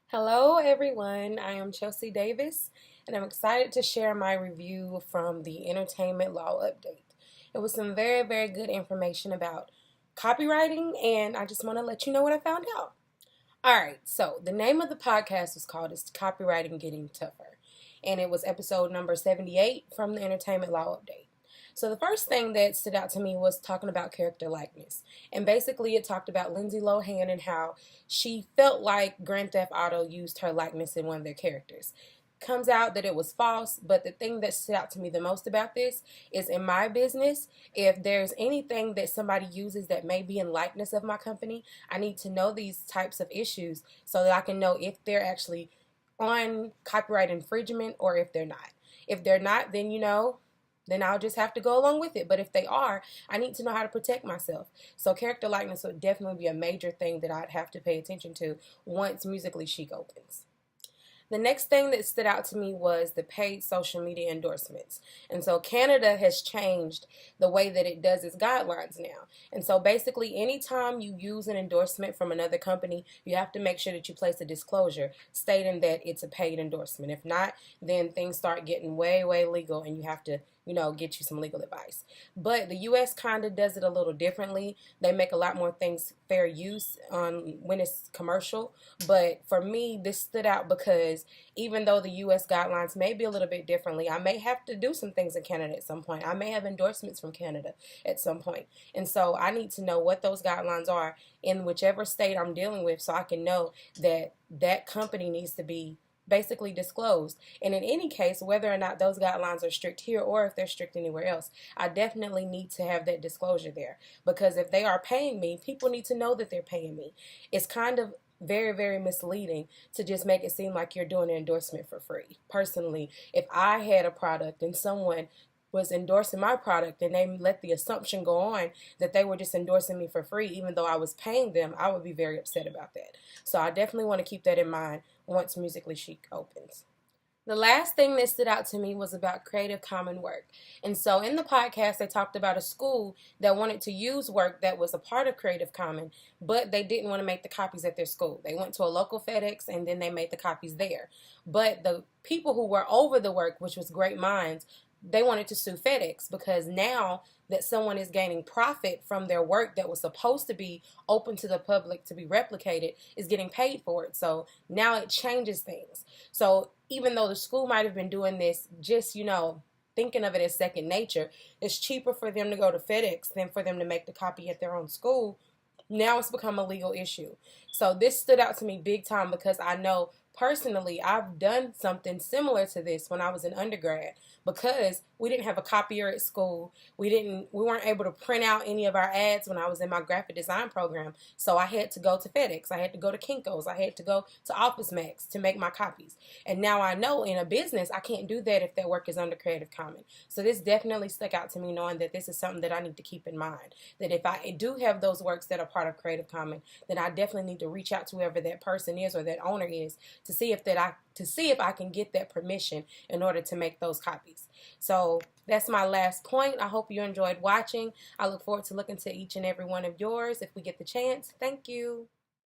Hello, everyone. I am Chelsea Davis, and I'm excited to share my review from the Entertainment Law Update. It was some very, very good information about copywriting, and I just want to let you know what I found out. All right, so the name of the podcast was called "Is Copywriting Getting Tougher?" and it was episode number 78 from the Entertainment Law Update. So the first thing that stood out to me was talking about character likeness. And basically it talked about Lindsay Lohan and how she felt like Grand Theft Auto used her likeness in one of their characters. Comes out that it was false, but the thing that stood out to me the most about this is in my business, if there's anything that somebody uses that may be in likeness of my company, I need to know these types of issues so that I can know if they're actually on copyright infringement or if they're not. If they're not, then I'll just have to go along with it. But if they are, I need to know how to protect myself. So character likeness would definitely be a major thing that I'd have to pay attention to once Musically Chic opens. The next thing that stood out to me was the paid social media endorsements. And so Canada has changed the way that it does its guidelines now. And so basically, anytime you use an endorsement from another company, you have to make sure that you place a disclosure stating that it's a paid endorsement. If not, then things start getting way, way legal and you have to get you some legal advice. But the US kind of does it a little differently. They make a lot more things fair use when it's commercial. But for me, this stood out because even though the US guidelines may be a little bit differently, I may have to do some things in Canada at some point. I may have endorsements from Canada at some point. And so I need to know what those guidelines are in whichever state I'm dealing with so I can know that that company needs to be basically disclosed. And in any case, whether or not those guidelines are strict here or if they're strict anywhere else, I definitely need to have that disclosure there. Because if they are paying me, people need to know that they're paying me. It's kind of very, very misleading to just make it seem like you're doing an endorsement for free. Personally, if I had a product and someone was endorsing my product and they let the assumption go on that they were just endorsing me for free even though I was paying them, I would be very upset about that. So I definitely want to keep that in mind once Musically Chic opens. The last thing that stood out to me was about Creative Commons work. And so in the podcast, they talked about a school that wanted to use work that was a part of Creative Commons, but they didn't want to make the copies at their school. They went to a local FedEx and then they made the copies there. But the people who were over the work, which was Great Minds, they wanted to sue FedEx because now that someone is gaining profit from their work that was supposed to be open to the public to be replicated is getting paid for it. So now it changes things. So even though the school might have been doing this just, thinking of it as second nature, it's cheaper for them to go to FedEx than for them to make the copy at their own school. Now it's become a legal issue. So this stood out to me big time because I know personally I've done something similar to this when I was in undergrad because we didn't have a copier at school. We weren't able to print out any of our ads when I was in my graphic design program. So I had to go to FedEx. I had to go to Kinko's. I had to go to Office Max to make my copies. And now I know in a business I can't do that if that work is under Creative Commons. So this definitely stuck out to me knowing that this is something that I need to keep in mind. That if I do have those works that are part of Creative Commons, then I definitely need to reach out to whoever that person is or that owner is to see if I can get that permission in order to make those copies. So that's my last point. I hope you enjoyed watching. I look forward to looking to each and every one of yours if we get the chance. Thank you.